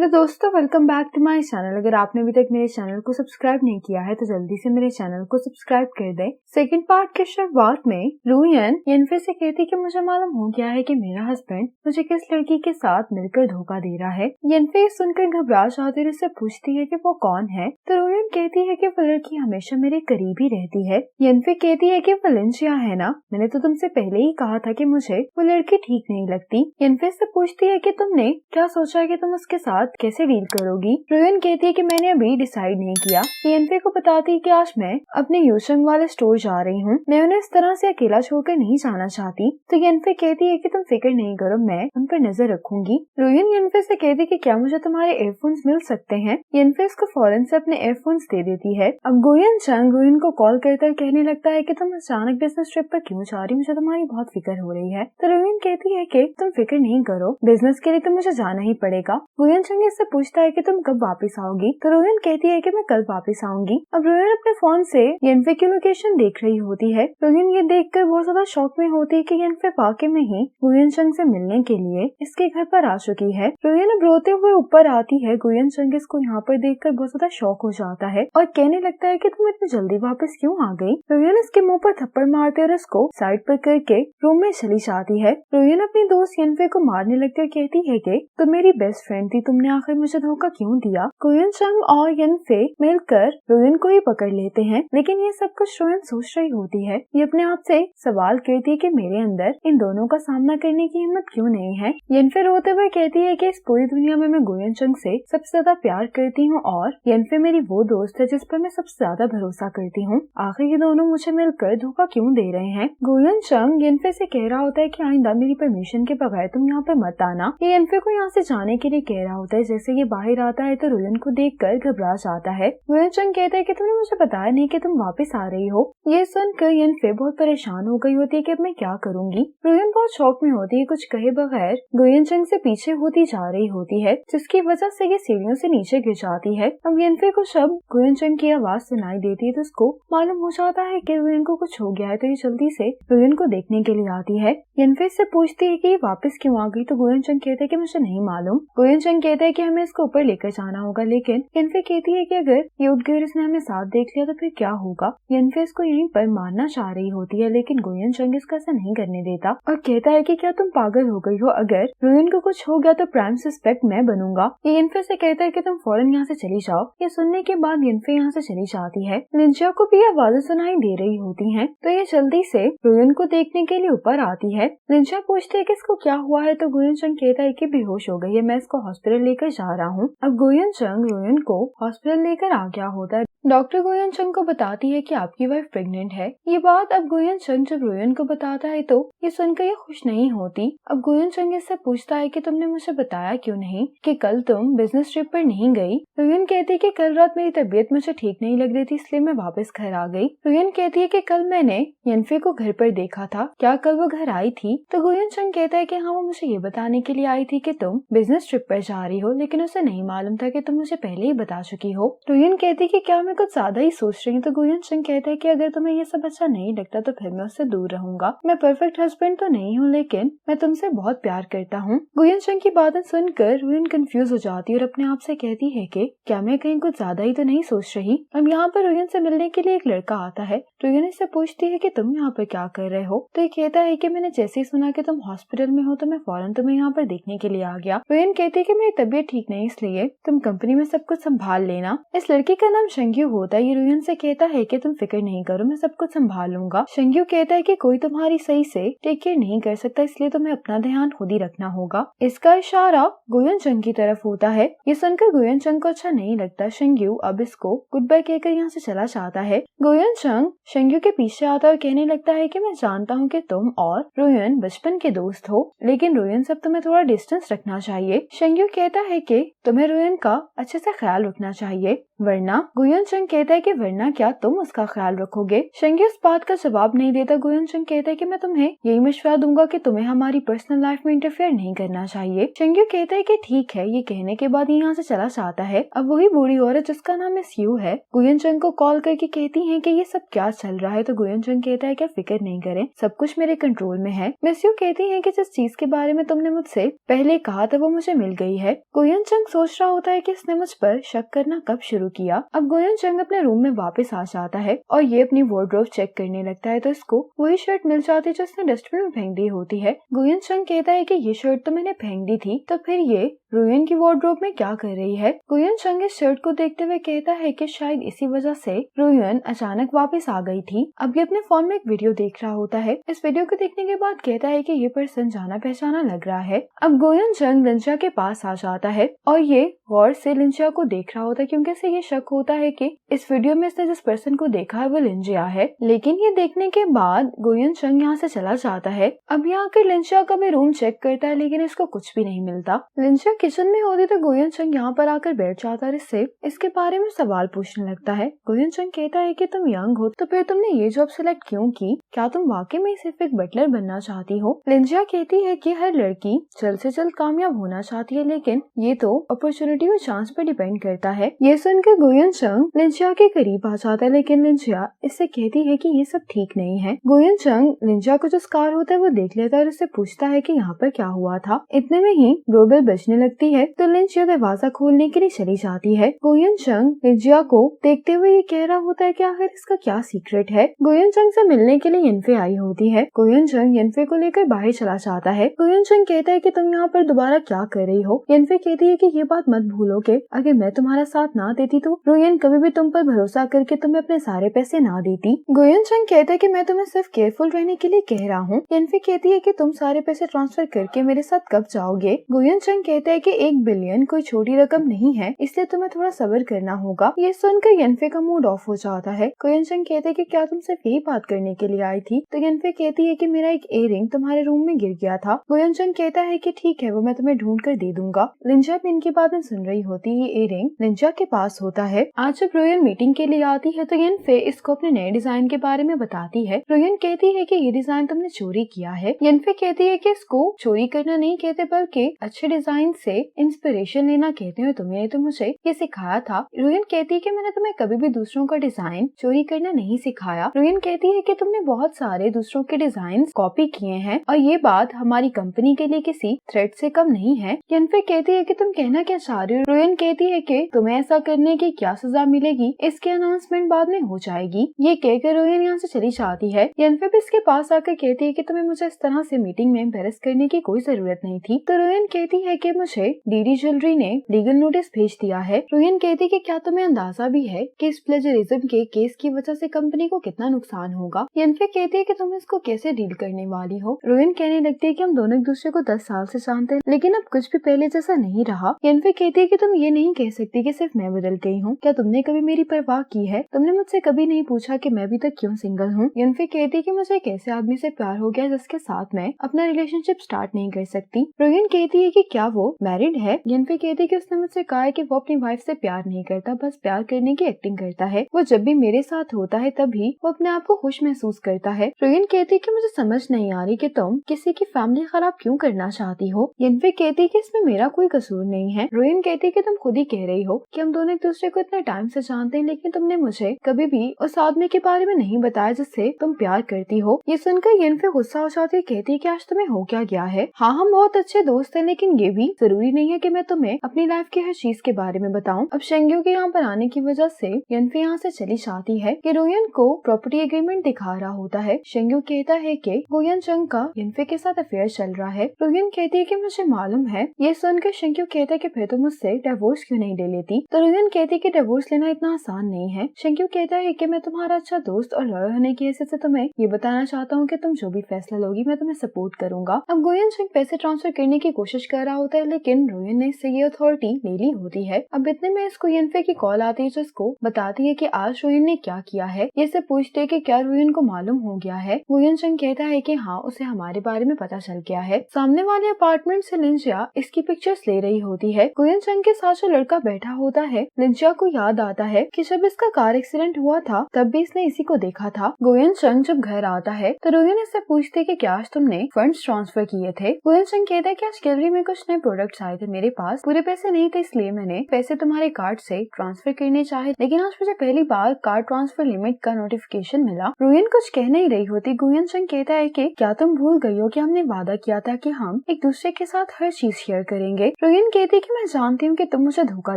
Hello दोस्तों, welcome back to my channel. अगर आपने अभी तक मेरे चैनल को सब्सक्राइब नहीं किया है तो जल्दी से मेरे चैनल को सब्सक्राइब कर दें। सेकंड पार्ट के शुरुआत में रुयन यनफे से कहती कि मुझे मालूम हो गया है कि मेरा हस्बैंड मुझे किस लड़की के साथ मिलकर धोखा दे रहा है। यनफे सुनकर घबरा जाती है, उससे पूछती है कि वो कौन है। तो रुयन कहती है कि वो लड़की हमेशा मेरे करीब ही रहती है। यनफे कहती है कि वो लिंचिया है ना, मैंने तो तुमसे पहले ही कहा था कि मुझे वो लड़की ठीक नहीं लगती। यनफे से पूछती है कि तुमने क्या सोचा है कि तुम उसके साथ कैसे डील करोगी। रुयन कहती है कि मैंने अभी डिसाइड नहीं किया। यनफे को बताती है कि आज मैं अपने यूशंग वाले स्टोर जा रही हूँ, मैं उन्हें इस तरह से अकेला छोड़कर नहीं जाना चाहती। तो यनफे कहती है कि तुम फिक्र नहीं करो, मैं उन पर नजर रखूंगी। रुयन यनफे से कहती है कि क्या मुझे तुम्हारे एयरफोन्स मिल सकते हैं। यनफे उसको फौरन से अपने एयरफोन्स दे देती है। अब गुयन चंग रुयन को कॉल करकर कहने लगता है कि तुम अचानक बिजनेस ट्रिप पर क्यों जा रही, मुझे तुम्हारी बहुत फिक्र हो रही है। तो रुयन कहती है कि तुम फिक्र नहीं करो, बिजनेस के लिए तो मुझे जाना ही पड़ेगा। गुयन चंग इससे पूछता है कि तुम कब वापस आओगी। तो रुयन कहती है कि मैं कल वापस आऊंगी। अब रुयन अपने फोन से यनफे की लोकेशन देख रही होती है। रुयन ये देखकर बहुत ज्यादा शॉक में होती है कि यनफे वाकई में ही गुयन चंग से मिलने के लिए इसके घर पर आ चुकी है। रुयन अब रोते हुए ऊपर आती है। गुयन चंग इसको यहाँ पर देखकर बहुत ज्यादा शॉक हो जाता है और कहने लगता है कि तुम इतनी जल्दी वापस क्यों आ गई। रुयन इसके मुंह पर थप्पड़ मारते और उसको साइड पर करके रूम में चली जाती है। रुयन अपनी दोस्त यनफे को मारने लगती और कहती है कि तुम मेरी बेस्ट फ्रेंड थी, तुमने आखिर मुझे धोखा क्यों दिया। गुयन चंग और यनफे मिलकर रुयन को ही पकड़ लेते हैं, लेकिन ये सब कुछ रुयन सोच रही होती है। ये अपने आप से सवाल करती है कि मेरे अंदर इन दोनों का सामना करने की हिम्मत क्यों नहीं है। यनफे रोते हुए कहती है कि इस पूरी दुनिया में मैं गुयन चंग से सबसे ज्यादा प्यार करती हूँ और यनफे मेरी वो दोस्त है जिस पर मैं सबसे ज्यादा भरोसा करती हूँ। आखिर ये दोनों मुझे मिलकर धोखा क्यों दे रहे हैं। गुयन चंग यनफे से कह रहा होता है कि आइंदा मेरी परमिशन के बगैर तुम यहाँ पे मत आना। ये यनफे को यहाँ से जाने के लिए कह रहा होता है। जैसे ये बाहर आता है तो रुयन को देखकर घबरा जाता है। गुयन चंग कहता है कि तुमने मुझे बताया नहीं कि तुम वापस आ रही हो। ये सुनकर यनफे बहुत परेशान हो गई होती है कि अब मैं क्या करूंगी। रुयन बहुत शौक में होती है, कुछ कहे बगैर गुयन चंग से पीछे होती जा रही होती है, जिसकी वजह से ये सीढ़ियों से नीचे गिर जाती है। अब यनफे को जब गुयन चंग की आवाज सुनाई देती है तो उसको मालूम हो जाता है कि रुयन को कुछ हो गया है। तो ये जल्दी से रुयन को देखने के लिए आती है। यनफे से पूछती है कि ये वापस क्यों आ गई। तो गुयन चंग कहते हैं कि मुझे नहीं मालूम। गुयन चंग कहते हैं कि हमें इसको ऊपर लेकर जाना होगा, लेकिन यनफे कहती है कि अगर ये उठ गई, इसने हमें साथ देख लिया तो फिर क्या होगा। यनफे इसको यहीं पर मारना चाह रही होती है, लेकिन गुयन चंग इसका ऐसा नहीं करने देता और कहता है कि क्या तुम पागल हो गई हो, अगर रुयन को कुछ हो गया तो प्राइम सस्पेक्ट मैं बनूंगा। ये यनफे से कहता है कि तुम फौरन यहाँ से चली जाओ। ये सुनने के बाद यनफे यहाँ से चली जाती है। लिंचिया को भी आवाजें सुनाई दे रही होती है, तो ये जल्दी से रुयन को देखने के लिए ऊपर आती है। लिंचिया पूछती है कि इसको क्या हुआ है। तो गुयन चंग कहता है कि बेहोश हो गई है, मैं इसको हॉस्पिटल लेकर जा रहा हूँ। अब गुयन चंग रुयन को हॉस्पिटल लेकर आ गया होता है। डॉक्टर गुयन चंग को बताती है कि आपकी वाइफ प्रेग्नेंट है। ये बात अब गुयन चंग जब रुयन को बताता है तो ये सुनकर ये खुश नहीं होती। अब गुयन चंग इससे पूछता है कि तुमने मुझे बताया क्यों नहीं कि कल तुम बिजनेस ट्रिप पर नहीं गई। रुयन कहती है कि कल रात मेरी तबीयत मुझे ठीक नहीं लग रही थी, इसलिए मैं वापस घर आ गई। रुयन कहती है कि कल मैंने यनफे को घर पर देखा था, क्या कल वो घर आई थी। तो गुयन चंग कहता है कि हाँ, वो मुझे ये बताने के लिए आई थी कि तुम बिजनेस ट्रिप पर जा रही हो, लेकिन उसे नहीं मालूम था कि तुम मुझे पहले ही बता चुकी हो। रुयन कहती है कि क्या मैं कुछ ज्यादा ही सोच रही हूँ। तो गुयन चंग कहता है कि अगर तुम्हें ये सब अच्छा नहीं लगता तो फिर मैं उससे दूर रहूंगा। मैं परफेक्ट हस्बैंड तो नहीं हूँ, लेकिन मैं तुमसे बहुत प्यार करता हूँ। गुयन चंग की बातें सुनकर रुयन कंफ्यूज हो जाती है और अपने आप से कहती है कि क्या मैं कहीं कुछ ज्यादा ही तो नहीं सोच रही। अब यहाँ पर रुयन से मिलने के लिए एक लड़का आता है। रुयन इससे पूछती है कि तुम यहाँ पर क्या कर रहे हो। तो ये कहता है कि मैंने जैसे ही सुना कि तुम हॉस्पिटल में हो तो मैं फौरन तुम्हें यहाँ पर देखने के लिए आ गया। रुयन कहती है कि मेरी तबीयत ठीक नहीं, इसलिए तुम कंपनी में सब कुछ संभाल लेना। इस लड़की का नाम शंग्यू होता है। ये रुयन से कहता है कि तुम फिक्र नहीं करो, मैं सब कुछ संभाल लूंगा। शंग्यू कहता है कि कोई तुम्हारी सही से टेक केयर नहीं कर सकता, इसलिए तुम्हें अपना ध्यान खुद ही रखना होगा। इसका इशारा गुयन चंग की तरफ होता है। ये सुनकर गुयन चंग को अच्छा नहीं लगता। शंग्यू अब इसको गुड बाय कहकर यहाँ से चला जाता है। गुयन चंग शंग्यू के पीछे आता है और कहने लगता है कि मैं जानता हूँ कि तुम और रुयन बचपन के दोस्त हो, लेकिन रुयन से तुम्हें थोड़ा डिस्टेंस रखना चाहिए। शंग्यू कहता है कि तुम्हें रुयन का अच्छे से ख्याल रखना चाहिए। वरना? गुयन चंग कहता है कि वरना क्या तुम उसका ख्याल रखोगे? शेंगी इस बात का जवाब नहीं देता। गुयन चंग कहता है कि मैं तुम्हें यही मशवरा दूंगा कि तुम्हें हमारी पर्सनल लाइफ में इंटरफेयर नहीं करना चाहिए। शेंगी कहता है कि ठीक है। ये कहने के बाद यहाँ से चला जाता है। अब वही बूढ़ी औरत जिसका नाम मिस यू है गुयन चंग को कॉल करके कहती है कि ये सब क्या चल रहा है। तो गुयन चंग कहता है कि फिक्र नहीं करें, सब कुछ मेरे कंट्रोल में है। मिस यू कहती है कि जिस चीज के बारे में तुमने मुझसे पहले कहा था वो मुझे मिल गई है। गुयन चंग सोच रहा होता है कि इसने मुझ पर शक करना कब शुरू किया। अब गुयन चंग अपने रूम में वापस आ जाता है और ये अपनी वार्डरोब चेक करने लगता है तो इसको वही शर्ट मिल जाती है जो उसने डस्टबिन में फेंक दी होती है। गुयन चंग कहता है कि ये शर्ट तो मैंने फेंक दी थी, तो फिर ये रुयन की वार्डरोब में क्या कर रही है? गुयन चंग इस शर्ट को देखते हुए कहता है कि शायद इसी वजह से रुयन अचानक वापस आ गई थी। अब ये अपने फोन में एक वीडियो देख रहा होता है। इस वीडियो को देखने के बाद कहता है कि ये पर्सन जाना पहचाना लग रहा है। अब गुयन चंग लिंचा के पास आ जाता है और ये गौर से लिंचा को देख रहा होता है क्योंकि इसे ये शक होता है कि इस वीडियो में इसने जिस पर्सन को देखा है वो लिंजिया है। लेकिन ये देखने के बाद गुयन चंग यहाँ से चला जाता है। अब यहाँ आकर लिंचा का भी रूम चेक करता है लेकिन इसको कुछ भी नहीं मिलता। लिंचा किचन में होती तो गुयन चंग यहाँ पर आकर बैठ जाता और इससे इसके बारे में सवाल पूछने लगता है। गुयन चंग कहता है कि तुम यंग हो तो फिर तुमने ये जॉब सिलेक्ट क्यों की? क्या तुम वाकई में सिर्फ एक बटलर बनना चाहती हो? लिंजिया कहती है कि हर लड़की जल्द से जल्द कामयाब होना चाहती है लेकिन ये तो अपॉर्चुनिटी और चांस पर डिपेंड करता है। ये सुनकर गुयन चंग लिंजिया के करीब आ जाता है लेकिन लिंजिया इससे कहती है कि ये सब ठीक नहीं है। गुयन चंग लिंजिया को जो स्कार होता है वो देख लेता है और उससे पूछता है कि यहाँ पर क्या हुआ था। इतने में ही डोरबेल बजने लगती है तो लिंजिया दरवाजा खोलने के लिए चली जाती है। गुयन चंग लिंजिया को देखते हुए ये कह रहा होता है कि आखिर इसका क्या सीक्रेट है। गुयन चंग से मिलने के लिए यनफे आई होती है। गुयन चंग यनफे को लेकर बाहर चला जाता है। गुयन चंग कहता है कि तुम यहाँ पर दोबारा क्या कर रही हो? यनफे कहती है कि ये बात मत भूलो कि अगर मैं तुम्हारा साथ ना देती तो रुयन कभी भी तुम पर भरोसा करके तुम्हें अपने सारे पैसे ना देती। गुयन चंग कहता है कि मैं तुम्हें सिर्फ केयरफुल रहने के लिए कह रहा हूँ। यनफे कहती है कि तुम सारे पैसे ट्रांसफर करके मेरे साथ कब जाओगे? गुयन चंग कहता है कि 1 बिलियन कोई छोटी रकम नहीं है, इसलिए तुम्हें थोड़ा सब्र करना होगा। ये सुनकर यनफे का मूड ऑफ हो जाता है। गुयन चंग कहते हैं कि क्या तुम सिर्फ यही बात करने के लिए आई थी? तो यनफे कहती है कि मेरा एक इयररिंग तुम्हारे रूम में गिर गया था। गुयन चंग कहता है कि ठीक है, वो मैं तुम्हें ढूंढ कर दे दूंगा। लिंजा भी इनकी बातें सुन रही होती है। ये इयररिंग लिंजा के पास होता है। आज जब रुयन मीटिंग के लिए आती है तो यनफे इसको अपने नए डिजाइन के बारे में बताती है। रुयन कहती है कि ये डिजाइन तुमने चोरी किया है। यनफे कहती है कि इसको चोरी करना नहीं कहते बल्कि अच्छे डिजाइन से इंस्पिरेशन लेना कहते हैं। तुमने तो मुझे ये सिखाया था। रुयन कहती है कि मैंने तुम्हें कभी भी दूसरों का डिजाइन चोरी करना नहीं सिखाया। रुयन कहती है कि तुमने बहुत सारे दूसरों के डिजाइन कॉपी किए हैं और ये बात हमारी कंपनी के लिए किसी थ्रेट से कम नहीं है। यनफे कहती है कि तुम कहना क्या चाह रही हो? रुयन कहती है कि तुम्हें ऐसा करने की क्या सजा मिलेगी, इसकी अनाउंसमेंट बाद में हो जाएगी। ये कहकर रुयन यहाँ से चली जाती है। यनफे भी इसके पास आकर कहती है कि तुम्हें मुझे इस तरह से मीटिंग में एम्बैरेस करने की कोई जरूरत नहीं थी। तो रुयन कहती है कि मुझे डीडी ज्वेलरी ने लीगल नोटिस भेज दिया है। रुयन कहती है कि क्या तुम्हें अंदाजा भी है कि इस प्लेजरिज्म के केस की वजह से कंपनी को कितना नुकसान होगा? यनफे कहती है कि तुम इसको कैसे डील करने वाली हो? रुयन कहने लगती है कि हम दोनों एक दूसरे को 10 साल से जानते हैं लेकिन अब कुछ भी पहले जैसा नहीं रहा। यनफे कहती है कि तुम ये नहीं कह सकती कि सिर्फ मैं बदल गई हूँ। क्या तुमने कभी मेरी परवाह की है? तुमने मुझसे कभी नहीं पूछा कि मैं अभी तक क्यों सिंगल हूँ। यनफे कहती है कि मुझे एक ऐसे आदमी से प्यार हो गया जिसके साथ मैं अपना रिलेशनशिप स्टार्ट नहीं कर सकती। रुयन कहती है कि क्या वो मैरिड है? यनफे कहती है कि उसने मुझसे कहा है कि वो अपनी वाइफ से प्यार नहीं करता, बस प्यार करने की एक्टिंग करता है। वो जब भी मेरे साथ होता है तभी वो अपने आप को खुश महसूस करता है। रुयन कहती है कि मुझे समझ नहीं आ रही कि तुम किसी की फैमिली खराब क्यों करना चाहती हो। यनफे कहती है कि इसमें मेरा कोई कसूर नहीं है। रुयन कहती है कि तुम खुद ही कह रही हो कि हम दोनों एक दूसरे को इतना टाइम से जानते हैं लेकिन तुमने मुझे कभी भी उस आदमी के बारे में नहीं बताया जिससे तुम प्यार करती हो। ये सुनकर यनफे गुस्सा हो जाती है। कहती है कि आज तुम्हें हो क्या गया है? हाँ, हम बहुत अच्छे दोस्त हैं लेकिन ये भी जरूरी नहीं है कि मैं तुम्हें अपनी लाइफ की हर चीज के बारे में बताऊं। अब शेंग्यू के यहाँ पर आने की वजह से यनफे यहाँ से चली जाती है कि रुयन को प्रॉपर्टी एग्रीमेंट दिखा रहा होता है। शेंग्यू कहता है कि गुयन चंग का यनफे के साथ अफेयर चल रहा है। रुयन कहती है कि मुझे मालूम है। ये सुनकर शेंग्यू कहता है कि फिर तुम मुझसे डिवोर्स क्यों नहीं ले लेती? तो रुयन कहती है कि डिवोर्स लेना इतना आसान नहीं है। शेंग्यू कहता है कि मैं तुम्हारा अच्छा दोस्त और लॉयल होने की हैसियत से तुम्हें ये बताना चाहता हूँ कि तुम जो भी फैसला लोगी मैं तुम्हें सपोर्ट करूंगा। अब गुयन चंग पैसे ट्रांसफर करने की कोशिश कर रहा होता है लेकिन रुयन ने इससे ये अथॉरिटी ले ली होती है। अब इतने में इसको यनफे की कॉल आती है जो इसको बताती है कि आज रुयन ने क्या किया है। ये से पूछते है कि क्या रुयन को मालूम हो गया है। गुयन चंग कहता है कि हाँ, उसे हमारे बारे में पता चल गया है। सामने वाले अपार्टमेंट से लिंजिया इसकी पिक्चर्स ले रही होती है। गुयन चंग के साथ जो लड़का बैठा होता है, लिंजिया को याद आता है कि जब इसका कार एक्सीडेंट हुआ था तब भी इसने इसी को देखा था। गुयन चंग जब घर आता है तो रुयन इससे पूछती कि क्या आज तुमने फंड्स ट्रांसफर किए थे। गुयन चंग कहता है कि आज गैलरी में कुछ नए प्रोडक्ट्स आए थे, मेरे पास पूरे पैसे नहीं थे इसलिए मैंने पैसे तुम्हारे कार्ड से ट्रांसफर करने चाहे, लेकिन आज मुझे पहली बार कार्ड ट्रांसफर लिमिट का नोटिफिकेशन मिला। रुयन कुछ कह नहीं रही होती। गुयन चंग कहता है कि क्या तुम भूल गई हो कि हमने वादा किया था कि हम एक दूसरे के साथ हर चीज शेयर करेंगे। रुयन कहती है कि मैं जानती हूँ कि तुम मुझे धोखा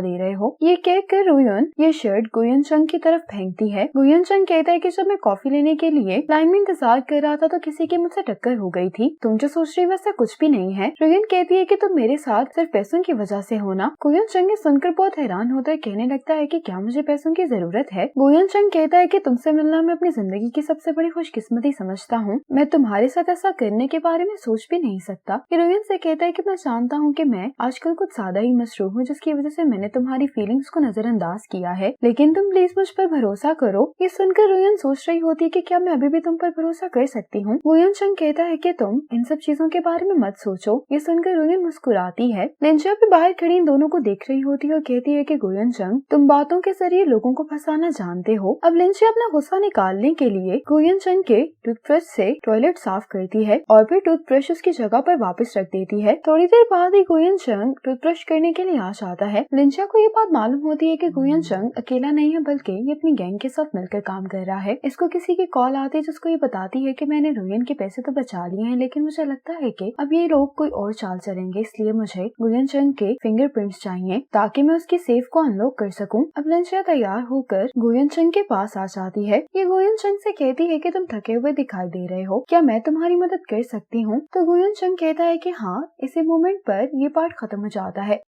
दे रहे हो। ये कहकर रुयन ये शर्ट गुयन चंग की तरफ फेंकती है। गुयन चंग कहता है कि जब मैं कॉफी लेने के लिए लाइन में इंतजार कर रहा था तो किसी की मुझसे टक्कर हो गई थी, तुम जो सोच रही हो वैसा कुछ भी नहीं है। रुयन कहती है कि तुम मेरे साथ सिर्फ पैसों की वजह से हो ना। गुयन चंग सुनकर बहुत हैरान होता है, कहने लगता है कि क्या मुझे पैसों की जरूरत है। गुयन चंग कहता है कि तुमसे मिलना मैं अपनी जिंदगी की सबसे बड़ी खुशकिस्मती समझता हूँ, मैं तुम्हारे साथ ऐसा करने के बारे में सोच भी नहीं सकता। रुयन से कहता है कि मैं जानता हूँ कि मैं आजकल कुछ ज्यादा ही मसरूफ हूँ जिसकी वजह से मैंने तुम्हारी फीलिंग्स को नजरअंदाज किया है, लेकिन तुम प्लीज मुझ पर भरोसा करो। ये सुनकर रुयन सोच रही होती है कि क्या मैं अभी भी तुम पर भरोसा कर सकती हूँ। गुयन चंग कहता है कि तुम इन सब चीजों के बारे में मत सोचो। ये सुनकर रुयन मुस्कुराती है। लिंजिया भी बाहर खड़ी इन दोनों को देख रही होती है और कहती है कि गुयन चंग तुम बातों के जरिए लोगों को फंसाना जानते हो। अब लिंजिया अपना गुस्सा निकालने के लिए गुयन चंग के टूथब्रश से टॉयलेट साफ करती है और फिर टूथब्रश उसकी जगह पर वापस रख देती है। थोड़ी देर बाद ही गुयन चंग टूथब्रश करने के लिए आ जाता है। लिंजिया को ये बात मालूम होती है कि गुयन चंग अकेला नहीं है बल्कि ये अपनी गैंग के साथ मिलकर काम कर रहा है। इसको किसी की कॉल आती है जिसको ये बताती है कि मैंने रुयन के पैसे तो बचा लिए हैं, लेकिन मुझे लगता है कि अब ये लोग कोई और चाल चलेंगे, इसलिए मुझे गुयन चंग के फिंगरप्रिंट्स चाहिए ताकि मैं उसकी सेफ को अनलॉक कर सकूं। अब लिंजिया तैयार होकर गुयन चंग के पास आ जाती है। ये गुयन चंग से कहती है कि तुम थके हुए दिखाई दे रहे हो, क्या मैं तुम्हारी मदद कर सकती हूँ। तो गुयन चंग कहता है कि हाँ। इसी मोमेंट पर ये पार्ट खत्म हो जाता है।